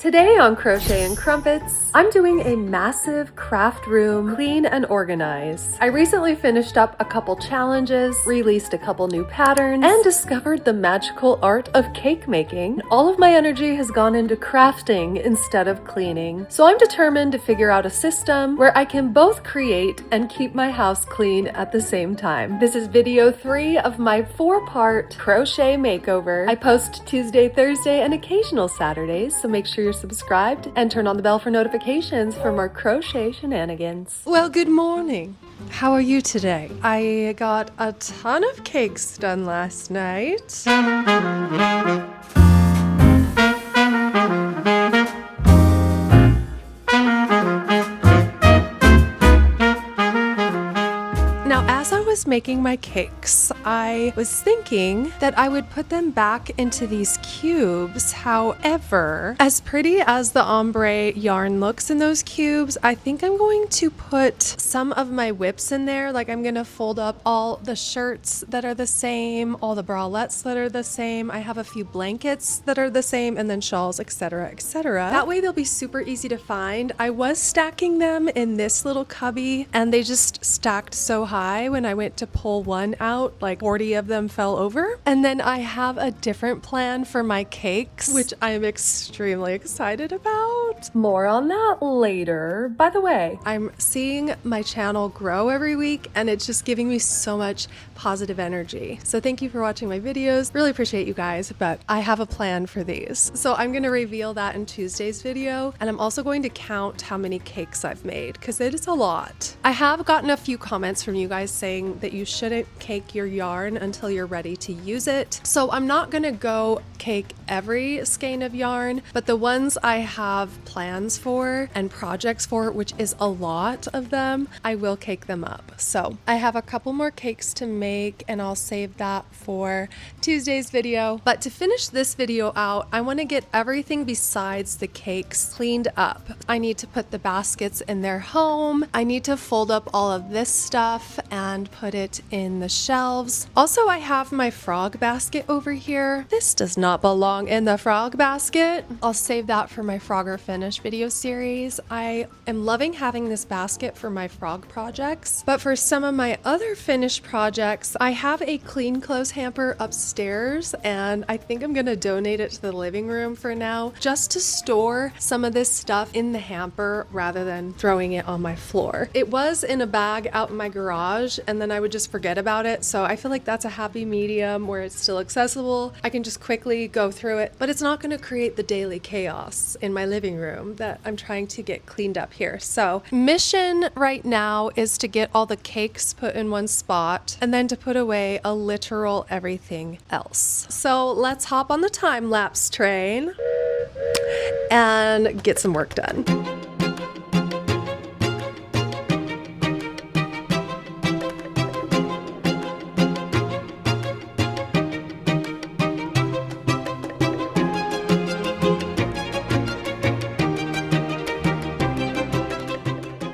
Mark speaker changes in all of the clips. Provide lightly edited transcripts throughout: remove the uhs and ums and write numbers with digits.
Speaker 1: Today on Crochet and Crumpets, I'm doing a massive craft room clean and organize. I recently finished up a couple challenges, released a couple new patterns, and discovered the magical art of cake making. All of my energy has gone into crafting instead of cleaning. So I'm determined to figure out a system where I can both create and keep my house clean at the same time. This is video 3 of my 4-part crochet makeover. I post Tuesday, Thursday, and occasional Saturdays, so make sure you're subscribed and turn on the bell for notifications for more crochet shenanigans. Well, good morning. How are you today? I got a ton of cakes done last night. Now, as I was making my cakes, I was thinking that I would put them back into these cubes. However, as pretty as the ombre yarn looks in those cubes, I think I'm going to put some of my whips in there. Like, I'm gonna fold up all the shirts that are the same, all the bralettes that are the same. I have a few blankets that are the same, and then shawls, etc., etc. That way they'll be super easy to find. I was stacking them in this little cubby, and they just stacked so high. When I went to pull one out, like 40 of them fell over. And then I have a different plan for my cakes, which I am extremely excited about. More on that later. By the way, I'm seeing my channel grow every week, and it's just giving me so much positive energy. So thank you for watching my videos. Really appreciate you guys, but I have a plan for these. So I'm going to reveal that in Tuesday's video, and I'm also going to count how many cakes I've made, because it is a lot. I have gotten a few comments from you guys saying that you shouldn't cake your yarn until you're ready to use it. So I'm not gonna go cake every skein of yarn, but the ones I have plans for and projects for, which is a lot of them, I will cake them up. So I have a couple more cakes to make, and I'll save that for Tuesday's video. But to finish this video out, I want to get everything besides the cakes cleaned up. I need to put the baskets in their home. I need to fold up all of this stuff and put it in the shelves. Also, I have my frog basket over here. This does not belong in the frog basket. I'll save that for my Frogger Finish video series. I am loving having this basket for my frog projects, but for some of my other finished projects, I have a clean clothes hamper upstairs, and I think I'm gonna donate it to the living room for now, just to store some of this stuff in the hamper rather than throwing it on my floor. It was in a bag out in my garage, and then I would just forget about it. So I feel like that's a happy medium where it's still accessible. I can just quickly go through it, but it's not going to create the daily chaos in my living room that I'm trying to get cleaned up here. So mission right now is to get all the cakes put in one spot, and then to put away a literal everything else. So let's hop on the time lapse train and get some work done.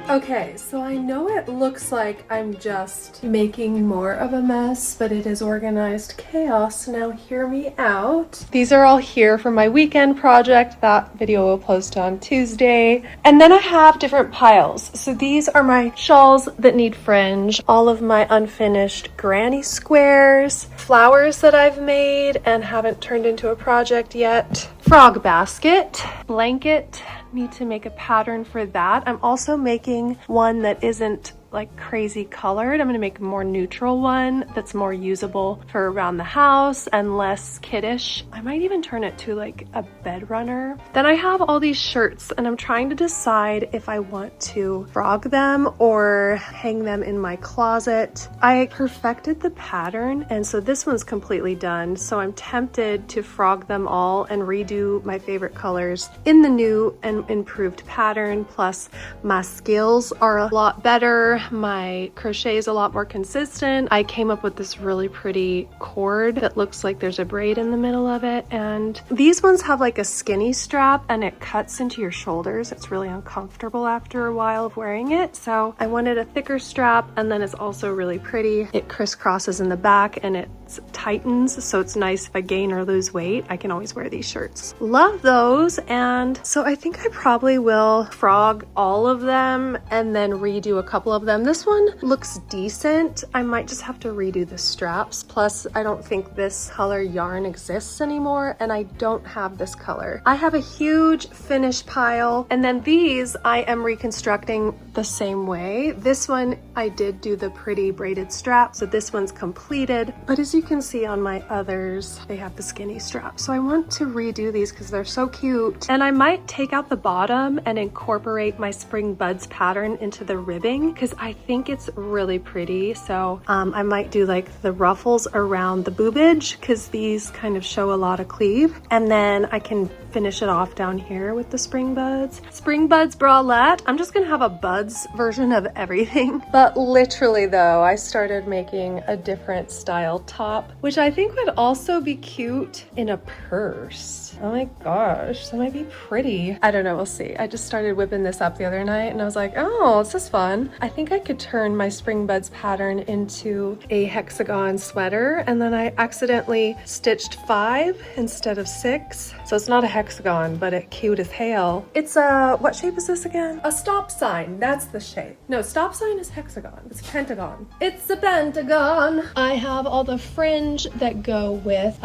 Speaker 1: Okay, so I know it looks like I'm just making more of a mess, but it is organized chaos. Now hear me out. These are all here for my weekend project. That video will post on Tuesday. And then I have different piles. So these are my shawls that need fringe, all of my unfinished granny squares, flowers that I've made and haven't turned into a project yet, frog basket, blanket. Need to make a pattern for that. I'm also making one that isn't like crazy colored. I'm going to make a more neutral one that's more usable for around the house and less kiddish. I might even turn it to like a bed runner. Then I have all these shirts, and I'm trying to decide if I want to frog them or hang them in my closet. I perfected the pattern, and so this one's completely done. So I'm tempted to frog them all and redo my favorite colors in the new and improved pattern. Plus my skills are a lot better. My crochet is a lot more consistent. I came up with this really pretty cord that looks like there's a braid in the middle of it, and these ones have like a skinny strap and it cuts into your shoulders. It's really uncomfortable after a while of wearing it, so I wanted a thicker strap, and then it's also really pretty. It crisscrosses in the back and it tightens, so it's nice if I gain or lose weight. I can always wear these shirts. Love those. And so I think I probably will frog all of them and then redo a couple of them. This one looks decent. I might just have to redo the straps. Plus, I don't think this color yarn exists anymore, and I don't have this color. I have a huge finish pile, and then these I am reconstructing the same way. This one I did do the pretty braided strap, so this one's completed, but as you can see on my others, they have the skinny strap. So I want to redo these because they're so cute, and I might take out the bottom and incorporate my spring buds pattern into the ribbing because I think it's really pretty. So I might do like the ruffles around the boobage because these kind of show a lot of cleave, and then I can finish it off down here with the spring buds. Spring buds bralette. I'm just gonna have a buds version of everything. But literally though, I started making a different style top, which I think would also be cute in a purse. Oh my gosh, that might be pretty. I don't know, we'll see. I just started whipping this up the other night and I was like, oh, this is fun. I think I could turn my spring buds pattern into a hexagon sweater, and then I accidentally stitched 5 instead of 6. So it's not a hexagon, but it's cute as hell. It's a, what shape is this again? A stop sign, that's the shape. No, stop sign is hexagon, it's pentagon. It's a pentagon. I have all the fringe that go with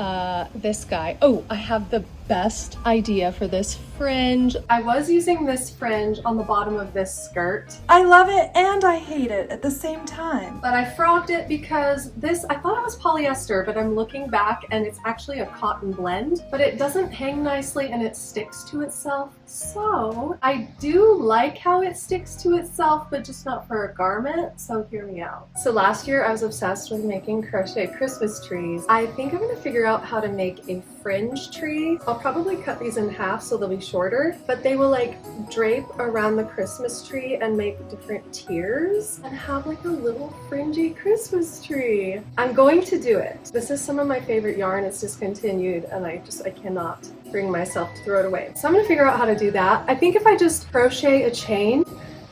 Speaker 1: this guy. Oh, I have the best idea for this fringe. I was using this fringe on the bottom of this skirt. I love it and I hate it at the same time. But I frogged it because this, I thought it was polyester, but I'm looking back and it's actually a cotton blend, but it doesn't hang nicely and it sticks to itself. So I do like how it sticks to itself, but just not for a garment. So hear me out. So last year I was obsessed with making crochet Christmas trees. I think I'm gonna figure out how to make a fringe tree. I'll probably cut these in half so they'll be shorter, but they will like drape around the Christmas tree and make different tiers and have like a little fringy Christmas tree. I'm going to do it. This is some of my favorite yarn. It's discontinued and I cannot bring myself to throw it away. So I'm gonna figure out how to do that. I think if I just crochet a chain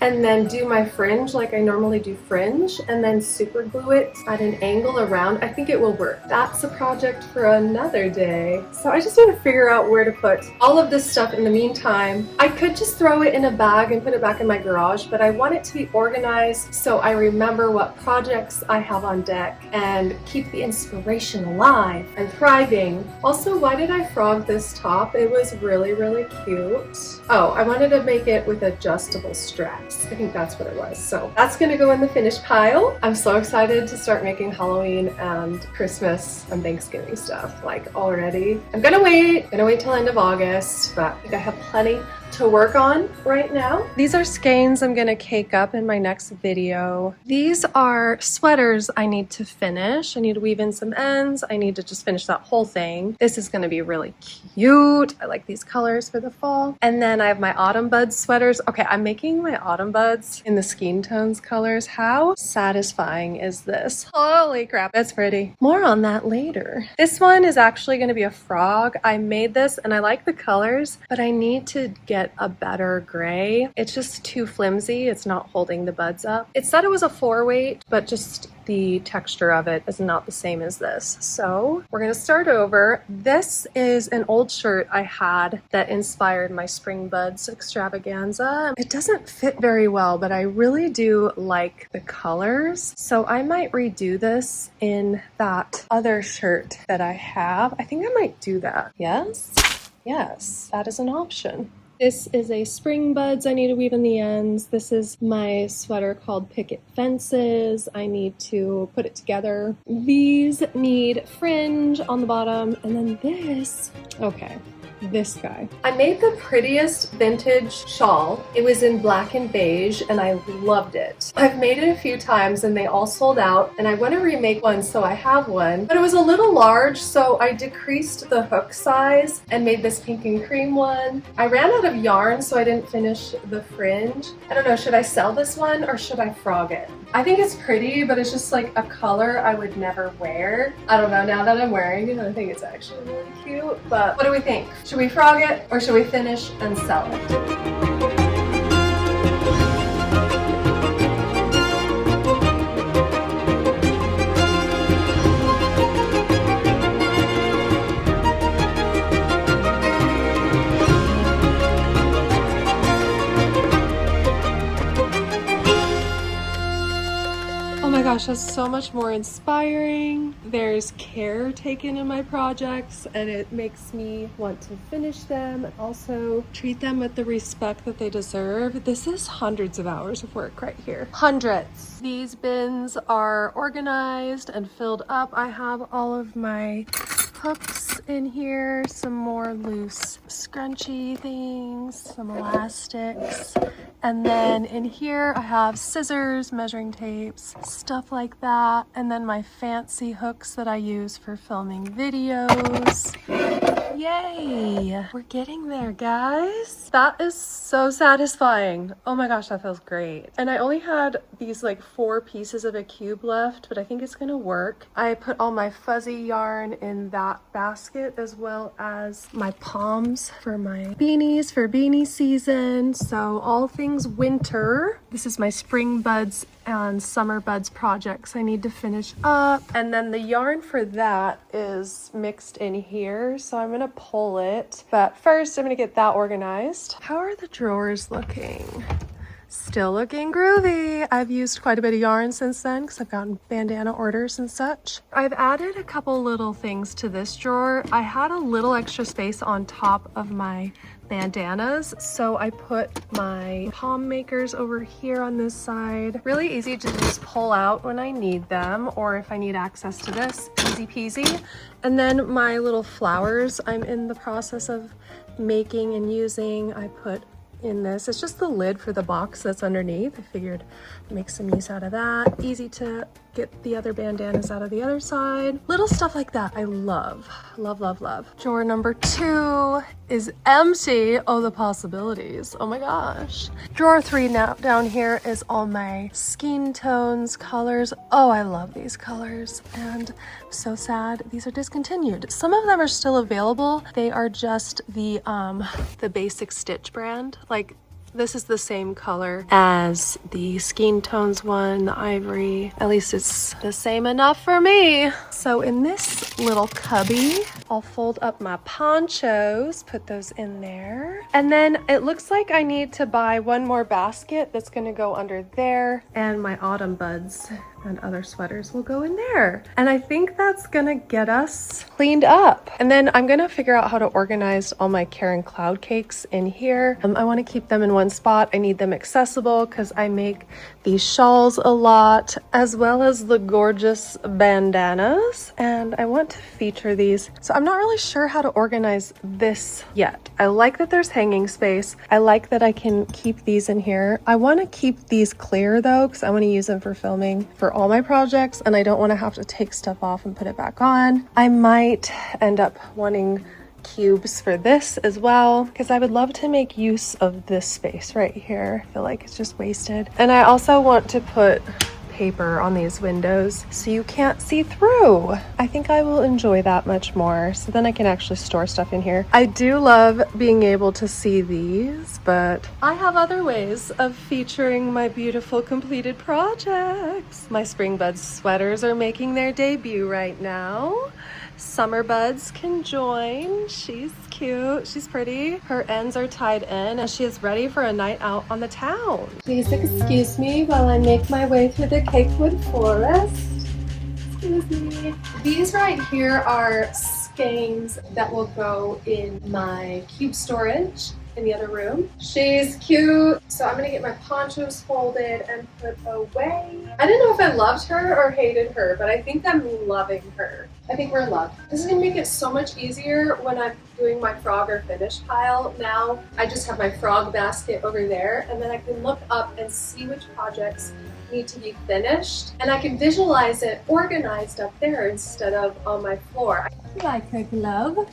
Speaker 1: and then do my fringe like I normally do fringe and then super glue it at an angle around, I think it will work. That's a project for another day. So I just need to figure out where to put all of this stuff in the meantime. I could just throw it in a bag and put it back in my garage, but I want it to be organized so I remember what projects I have on deck and keep the inspiration alive and thriving. Also, why did I frog this top? It was really, really cute. Oh, I wanted to make it with adjustable straps. I think that's what it was. So that's gonna go in the finished pile. I'm so excited to start making Halloween and Christmas and Thanksgiving stuff like already. I'm gonna wait till end of August, but I think I have plenty to work on right now. These are skeins I'm gonna cake up in my next video. These are sweaters I need to finish. I need to weave in some ends. I need to just finish that whole thing. This is gonna be really cute. I like these colors for the fall. And then I have my autumn buds sweaters. Okay, I'm making my autumn buds in the skin tones colors. How satisfying is this? Holy crap, that's pretty. More on that later. This one is actually gonna be a frog. I made this and I like the colors, but I need to get a better gray. It's just too flimsy. It's not holding the buds up. It said it was a 4-weight, but just the texture of it is not the same as this. So we're gonna start over. This is an old shirt I had that inspired my Spring Buds extravaganza. It doesn't fit very well, but I really do like the colors. So I might redo this in that other shirt that I have. I think I might do that. Yes? Yes, that is an option. This is a Spring Buds I need to weave in the ends. This is my sweater called Picket Fences. I need to put it together. These need fringe on the bottom, and then this, okay. This guy. I made the prettiest vintage shawl. It was in black and beige and I loved it. I've made it a few times and they all sold out, and I want to remake one, so I have one, but it was a little large, so I decreased the hook size and made this pink and cream one. I ran out of yarn, so I didn't finish the fringe. I don't know, should I sell this one or should I frog it? I think it's pretty, but it's just like a color I would never wear. I don't know, now that I'm wearing it, I think it's actually really cute, but what do we think? Should we frog it or should we finish and sell it? gosh, that's so much more inspiring. There's care taken in my projects and it makes me want to finish them and also treat them with the respect that they deserve. This is hundreds of hours of work right here. Hundreds. These bins are organized and filled up. I have all of my hooks in here, some more loose scrunchy things, some elastics, and then in here I have scissors, measuring tapes, stuff like that, and then my fancy hooks that I use for filming videos. Yay! We're getting there, guys. That is so satisfying. Oh my gosh, that feels great. And I only had these like 4 pieces of a cube left, but I think it's gonna work. I put all my fuzzy yarn in that basket as well as my palms for my beanies for beanie season. So all things winter. This is my spring buds and summer buds projects I need to finish up. And then the yarn for that is mixed in here. So I'm gonna pull it. But first I'm gonna get that organized. How are the drawers looking? Still looking groovy. I've used quite a bit of yarn since then because I've gotten bandana orders and such. I've added a couple little things to this drawer. I had a little extra space on top of my bandanas, so I put my palm makers over here on this side. Really easy to just pull out when I need them, or if I need access to this, easy peasy. And then my little flowers I'm in the process of making and using, I put in this. It's just the lid for the box that's underneath. I figured make some use out of that. Easy to get the other bandanas out of the other side. Little stuff like that I love. Love, love, love. Drawer number 2 is empty. Oh, the possibilities. Oh my gosh. Drawer 3 now down here is all my skin tones, colors. Oh, I love these colors. And I'm so sad these are discontinued. Some of them are still available. They are just the basic Stitch brand. Like, this is the same color as the Skin Tones one, the ivory. At least it's the same enough for me. So in this little cubby, I'll fold up my ponchos, put those in there. And then it looks like I need to buy one more basket that's gonna go under there. And my autumn buds and other sweaters will go in there. And I think that's gonna get us cleaned up. And then I'm gonna figure out how to organize all my Karen Cloud cakes in here. I wanna keep them in one spot. I need them accessible because I make these shawls a lot, as well as the gorgeous bandanas. And I want to feature these. So I'm not really sure how to organize this yet. I like that there's hanging space. I like that I can keep these in here. I wanna keep these clear though, because I wanna use them for filming for all my projects, and I don't want to have to take stuff off and put it back on. I might end up wanting cubes for this as well, because I would love to make use of this space right here. I feel like it's just wasted. And I also want to put paper on these windows so you can't see through. I think I will enjoy that much more, so then I can actually store stuff in here. I do love being able to see these, but I have other ways of featuring my beautiful completed projects. My Spring Buds sweaters are making their debut right now. Summer Buds can join. She's cute, she's pretty. Her ends are tied in and she is ready for a night out on the town. Please excuse me while I make my way through the Cakewood forest. Excuse me. These right here are skeins that will go in my cube storage in the other room. She's cute. So I'm gonna get my ponchos folded and put away. I didn't know if I loved her or hated her, but I think I'm loving her. I think we're in love. This is gonna make it so much easier when I'm doing my frog or finish pile. Now I just have my frog basket over there, and then I can look up and see which projects need to be finished, and I can visualize it organized up there instead of on my floor. I like her glove.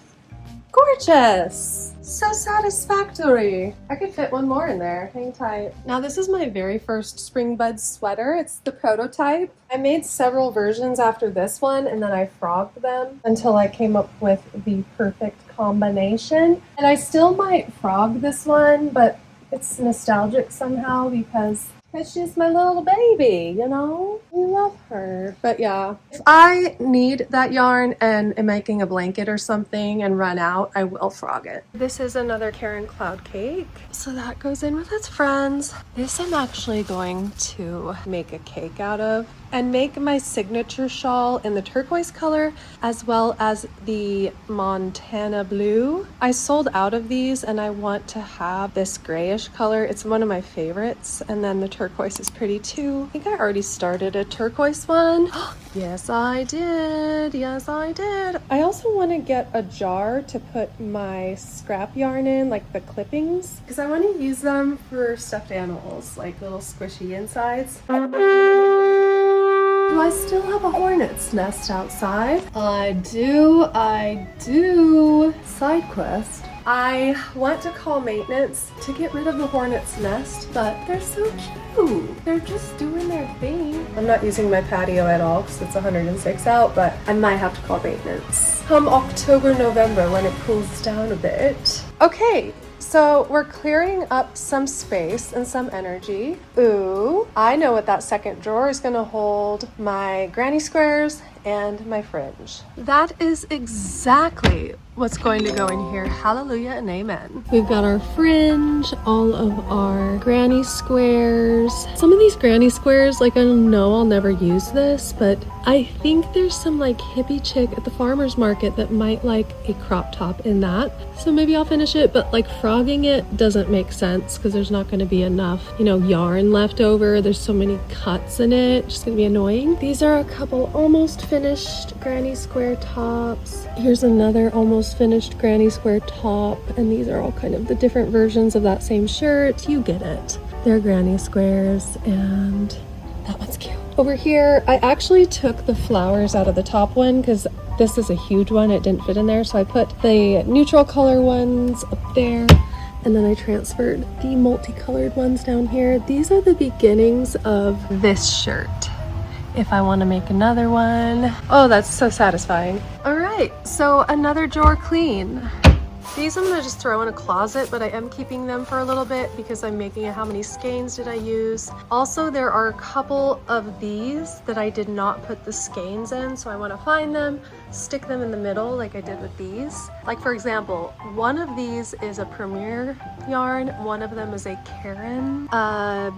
Speaker 1: Gorgeous! So satisfactory. I could fit one more in there. Hang tight. Now this is my very first Spring Buds sweater. It's the prototype. I made several versions after this one, and then I frogged them until I came up with the perfect combination. And I still might frog this one, but it's nostalgic somehow because she's my little baby, you know? I love her. But yeah, if I need that yarn and am making a blanket or something and run out, I will frog it. This is another Karen Cloud cake. So that goes in with its friends. This I'm actually going to make a cake out of. and make my signature shawl in the turquoise color as well as the Montana blue. I sold out of these and I want to have this grayish color. It's one of my favorites, and then the turquoise is pretty too. I think I already started a turquoise one. Yes, I did. Yes, I did. I also want to get a jar to put my scrap yarn in, like the clippings, because I want to use them for stuffed animals, like little squishy insides. Do I still have a hornet's nest outside? I do. Side quest. I want to call maintenance to get rid of the hornet's nest, but they're so cute. They're just doing their thing. I'm not using my patio at all because it's 106 out, but I might have to call maintenance come October, November when it cools down a bit. Okay. So we're clearing up some space and some energy. Ooh, I know what that second drawer is gonna hold: my granny squares and my fringe. That is exactly what's going to go in here. Hallelujah and amen. We've got our fringe, all of our granny squares. Some of these granny squares, like, I know I'll never use this, but I think there's some like hippie chick at the farmer's market that might like a crop top in that. So maybe I'll finish it, but like frogging it doesn't make sense because there's not going to be enough, yarn left over. There's so many cuts in it. It's just going to be annoying. These are a couple almost finished granny square tops. Here's another almost finished granny square top, and these are all kind of the different versions of that same shirt. You get it. They're granny squares, and that one's cute. Over here, I actually took the flowers out of the top one because this is a huge one. It didn't fit in there, so I put the neutral color ones up there, and then I transferred the multicolored ones down here. These are the beginnings of this shirt. If I want to make another one. Oh, that's so satisfying. All right, so another drawer clean. These I'm gonna just throw in a closet, but I am keeping them for a little bit because I'm making it. How many skeins did I use? Also, there are a couple of these that I did not put the skeins in, so I want to find them, stick them in the middle like I did with these. Like, for example, one of these is a Premier yarn, one of them is a Karen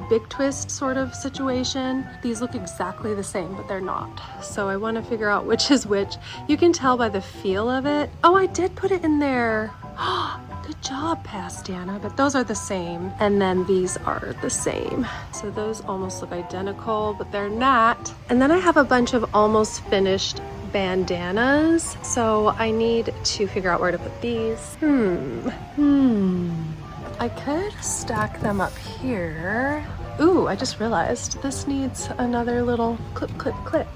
Speaker 1: big twist sort of situation. These look exactly the same, but they're not. So I want to figure out which is which. You can tell by the feel of it. Oh, I did put it in there. Good job, Pastana. But those are the same, and then these are the same. So those almost look identical, but they're not. And then I have a bunch of almost finished bandanas, so I need to figure out where to put these. I could stack them up here. Ooh, I just realized this needs another little clip, clip, clip.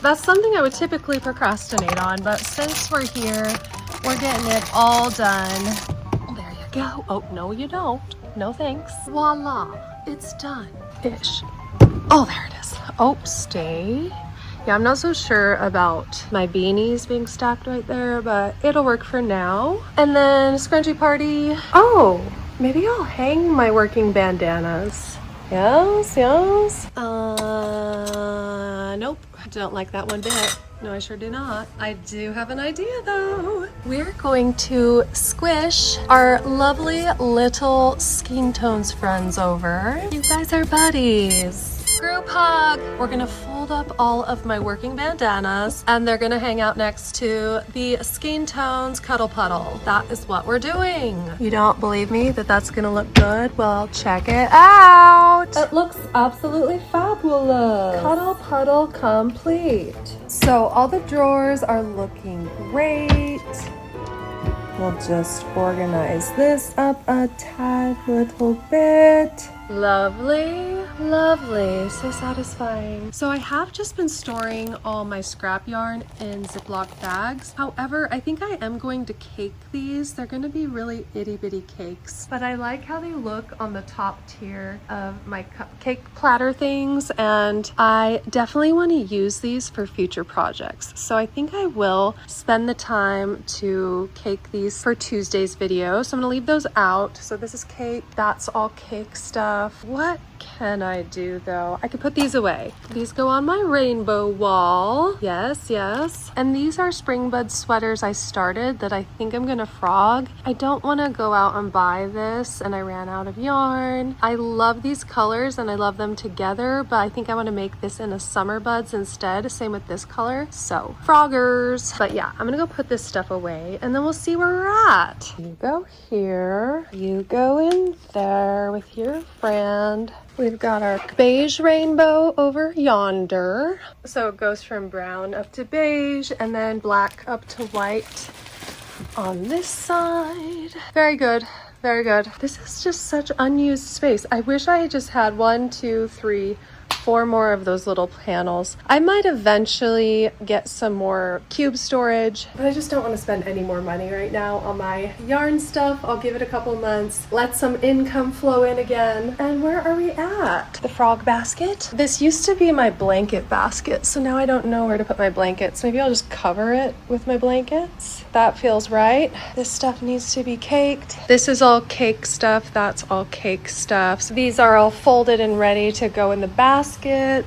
Speaker 1: That's something I would typically procrastinate on, but since we're here, we're getting it all done. There you go. Oh, no you don't. No thanks. Voila, it's done-ish. Oh, there it is. Oh, stay. Yeah, I'm not so sure about my beanies being stacked right there, but it'll work for now. And then scrunchie party. Oh, maybe I'll hang my working bandanas. Yes. Nope. Don't like that one bit. No, I sure do not. I do have an idea though. We're going to squish our lovely little skin tones friends over. You guys are buddies. Group hug. We're gonna fold up all of my working bandanas and they're gonna hang out next to the Skin Tones Cuddle Puddle. That is what we're doing. You don't believe me that that's gonna look good? Well, check it out. It looks absolutely fabulous. Cuddle Puddle complete. So all the drawers are looking great. We'll just organize this up a tad little bit. Lovely, lovely, so satisfying. So I have just been storing all my scrap yarn in Ziploc bags. However, I think I am going to cake these. They're going to be really itty bitty cakes, but I like how they look on the top tier of my cupcake platter things, and I definitely want to use these for future projects. So I think I will spend the time to cake these for Tuesday's video. So I'm going to leave those out. So this is cake, that's all cake stuff. enough. What can I do though? I could put these away. These go on my rainbow wall. Yes, yes. And these are spring bud sweaters I started that I think I'm gonna frog. I don't want to go out and buy this, and I ran out of yarn. I love these colors and I love them together, but I think I want to make this in a summer buds instead. Same with this color. So froggers. But yeah, I'm gonna go put this stuff away and then we'll see where we're at. You go here, you go in there with your friend. We've got our beige rainbow over yonder. So it goes from brown up to beige and then black up to white on this side. Very good. Very good. This is just such unused space. I wish I just had 1, 2, 3, 4 more of those little panels. I might eventually get some more cube storage, but I just don't want to spend any more money right now on my yarn stuff. I'll give it a couple months, let some income flow in again. And where are we at? The frog basket. This used to be my blanket basket, so now I don't know where to put my blankets. Maybe I'll just cover it with my blankets. That feels right. This stuff needs to be caked. This is all cake stuff. That's all cake stuff. So these are all folded and ready to go in the basket.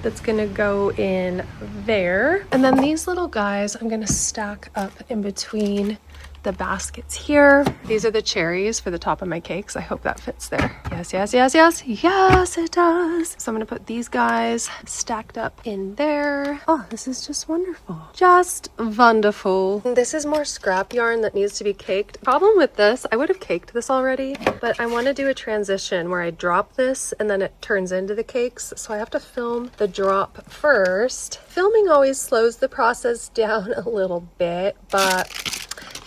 Speaker 1: That's gonna go in there. And then these little guys I'm gonna stack up in between the baskets here. These are the cherries for the top of my cakes. I hope that fits there. Yes, yes, yes, yes. Yes, it does. So I'm gonna put these guys stacked up in there. Oh, this is just wonderful. Just wonderful. This is more scrap yarn that needs to be caked. Problem with this, I would have caked this already, but I want to do a transition where I drop this and then it turns into the cakes. So I have to film the drop first. Filming always slows the process down a little bit, but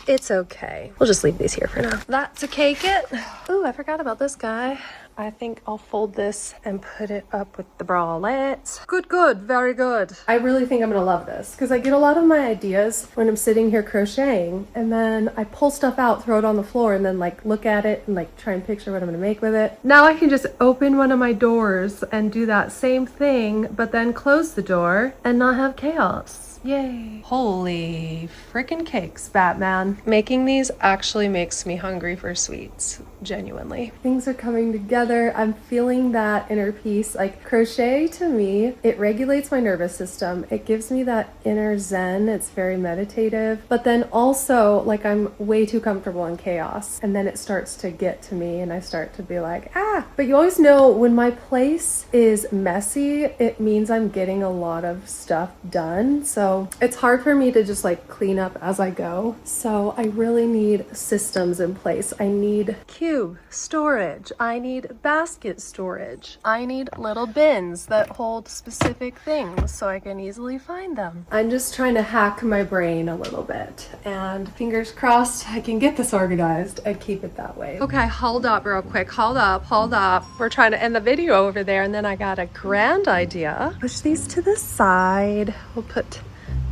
Speaker 1: it's okay. We'll just leave these here for now. That's a cake it. Oh, I forgot about this guy. I think I'll fold this and put it up with the bralettes. Good, good, very good. I really think I'm gonna love this because I get a lot of my ideas when I'm sitting here crocheting and then I pull stuff out, throw it on the floor and then like look at it and like try and picture what I'm gonna make with it. Now I can just open one of my doors and do that same thing, but then close the door and not have chaos. Yay. Holy freaking cakes, Batman. Making these actually makes me hungry for sweets, genuinely. Things are coming together. I'm feeling that inner peace. Like crochet to me, it regulates my nervous system. It gives me that inner zen. It's very meditative. But then also like I'm way too comfortable in chaos. And then it starts to get to me and I start to be like, ah. But you always know when my place is messy, it means I'm getting a lot of stuff done. So it's hard for me to just like clean up as I go. So I really need systems in place. I need cube storage. I need basket storage. I need little bins that hold specific things so I can easily find them. I'm just trying to hack my brain a little bit and fingers crossed I can get this organized and keep it that way. Okay, hold up real quick. Hold up, hold up. We're trying to end the video over there and then I got a grand idea. Push these to the side. We'll put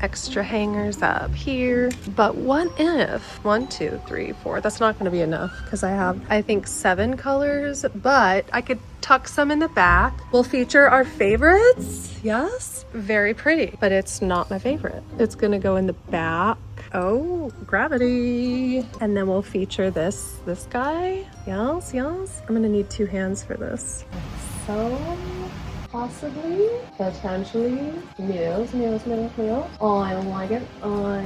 Speaker 1: extra hangers up here. But what if 1, 2, 3, 4, that's not going to be enough because I have I think 7 colors, but I could tuck some in the back. We'll feature our favorites. Yes, very pretty, but it's not my favorite. It's gonna go in the back. Oh, gravity. And then we'll feature this guy. Yes, yes. I'm gonna need 2 hands for this. So possibly, potentially, meals. Oh, I don't like it. Oh,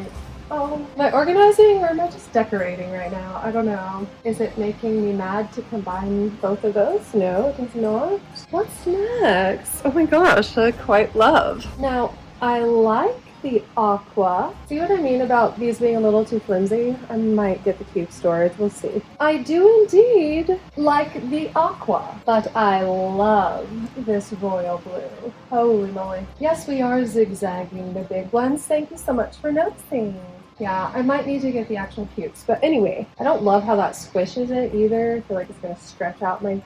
Speaker 1: am I organizing or am I just decorating right now? I don't know. Is it making me mad to combine both of those? No, it does not. What's next? Oh my gosh, I quite love. Now, I like the aqua. See what I mean about these being a little too flimsy? I might get the cube storage, we'll see. I do indeed like the aqua, but I love this royal blue. Holy moly. Yes, we are zigzagging the big ones. Thank you so much for noticing. Yeah, I might need to get the actual cubes, but anyway, I don't love how that squishes it either. I feel like it's gonna stretch out my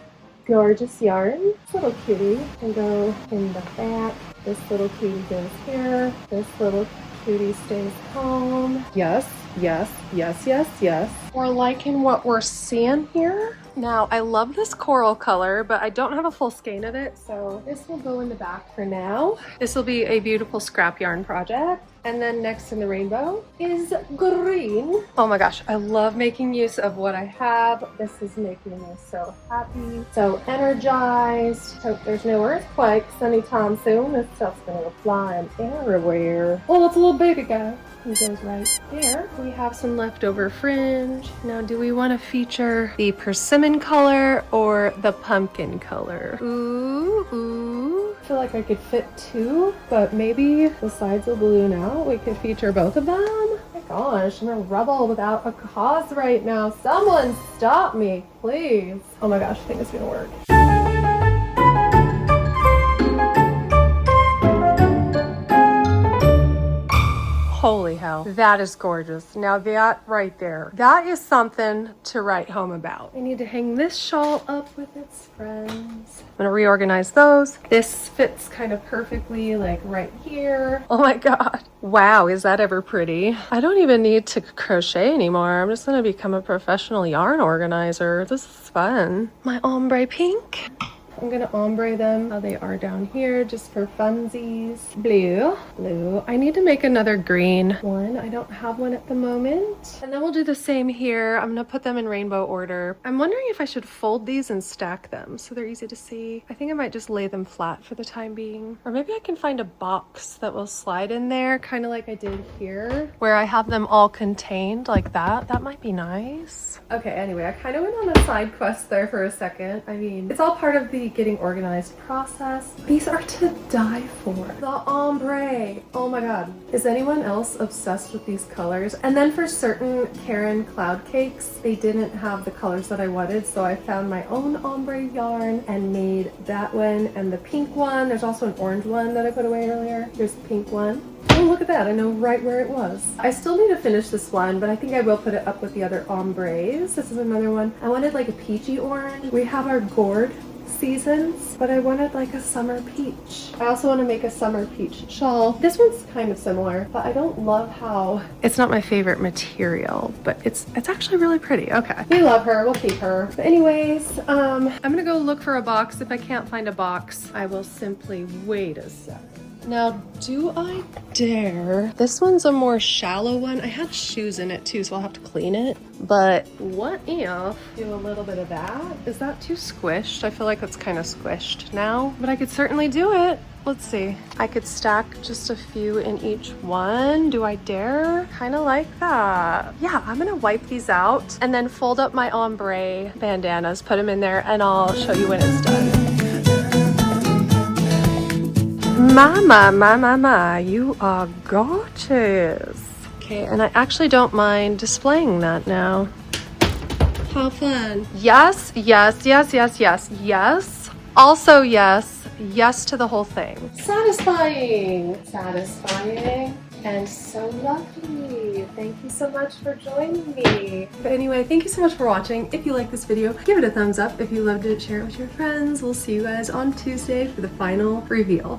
Speaker 1: gorgeous yarn. This little cutie can go in the back. This little cutie goes here. This little cutie stays calm. Yes, yes, yes, yes, yes. We're liking what we're seeing here. Now, I love this coral color, but I don't have a full skein of it, so this will go in the back for now. This will be a beautiful scrap yarn project. And then next in the rainbow is green. Oh my gosh, I love making use of what I have. This is making me so happy, so energized. Hope there's no earthquakes anytime soon. This stuff's gonna go flying everywhere. Oh, it's a little baby guy. He goes right there. We have some leftover fringe. Now, do we want to feature the persimmon color or the pumpkin color? Ooh, ooh. I feel like I could fit two, but maybe the sides will balloon out. We could feature both of them. Oh my gosh, I'm a rebel without a cause right now. Someone stop me, please. Oh my gosh, I think it's gonna work. Holy hell, that is gorgeous. Now that right there, that is something to write home about. I need to hang this shawl up with its friends. I'm gonna reorganize those. This fits kind of perfectly, like right here. Oh my God. Wow, is that ever pretty? I don't even need to crochet anymore. I'm just gonna become a professional yarn organizer. This is fun. My ombre pink. I'm gonna ombre them how they are down here just for funsies. Blue, blue. I need to make another green one. I don't have one at the moment. And then we'll do the same here. I'm gonna put them in rainbow order. I'm wondering if I should fold these and stack them so they're easy to see. I think I might just lay them flat for the time being. Or maybe I can find a box that will slide in there, kind of like I did here, where I have them all contained like that. That might be nice. Okay, anyway, I kind of went on a side quest there for a second. I mean, it's all part of the getting organized process. These are to die for. The ombre. Oh my God. Is anyone else obsessed with these colors? And then for certain Karen cloud cakes, they didn't have the colors that I wanted, so I found my own ombre yarn and made that one and the pink one. There's also an orange one that I put away earlier. Here's the pink one. Oh, look at that. I know right where it was. I still need to finish this one, but I think I will put it up with the other ombres. This is another one. I wanted like a peachy orange. We have our gourd seasons, but I wanted like a summer peach. I also want to make a summer peach shawl. This one's kind of similar, but I don't love how it's not my favorite material, but it's actually really pretty. Okay, we love her, we'll keep her. But anyways, I'm gonna go look for a box. If I can't find a box, I will simply wait a sec. Now, do I dare? This one's a more shallow one. I had shoes in it too, so I'll have to clean it. But what if do a little bit of that? Is that too squished? I feel like it's kind of squished now, but I could certainly do it. Let's see. I could stack just a few in each one. Do I dare? Kind of like that. Yeah, I'm gonna wipe these out and then fold up my ombre bandanas, put them in there, and I'll show you when it's done. My, you are gorgeous. Okay, and I actually don't mind displaying that now. How fun. Yes, yes, yes, yes, yes, yes. Also yes, yes to the whole thing. Satisfying, satisfying, and so lovely. Thank you so much for joining me. But anyway, thank you so much for watching. If you like this video, give it a thumbs up. If you loved it, share it with your friends. We'll see you guys on Tuesday for the final reveal.